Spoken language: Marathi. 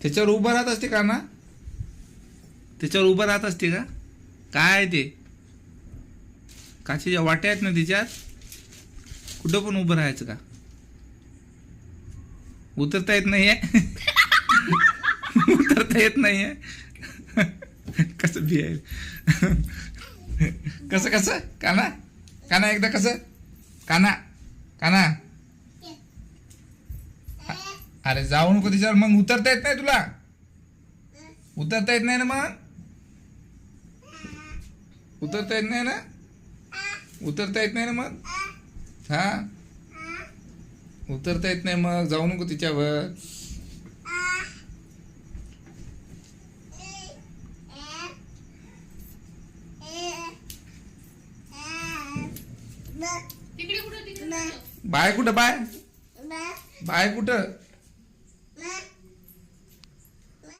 त्याच्यावर उभं राहत असते का ना? त्याच्यावर उभं राहत असते का? काय आहे ते? काचेच्या वाट्या आहेत ना तिच्यात? कुठं पण उभं राहायचं का? उतरता येत नाहीये? उतरता येत नाहीये? कसं बी आहे? कसं कसं काना काना एकदा कसं काना काना अरे जाऊ नको तिच्यावर. मग उतरता येत नाही तुला? उतरता येत नाही ना? मग उतरता येत नाही ना? उतरता येत नाही ना? मग हा उतरता येत नाही मग जाऊ नको तिच्यावर. बाय कुठं? बाय बाय कुठं?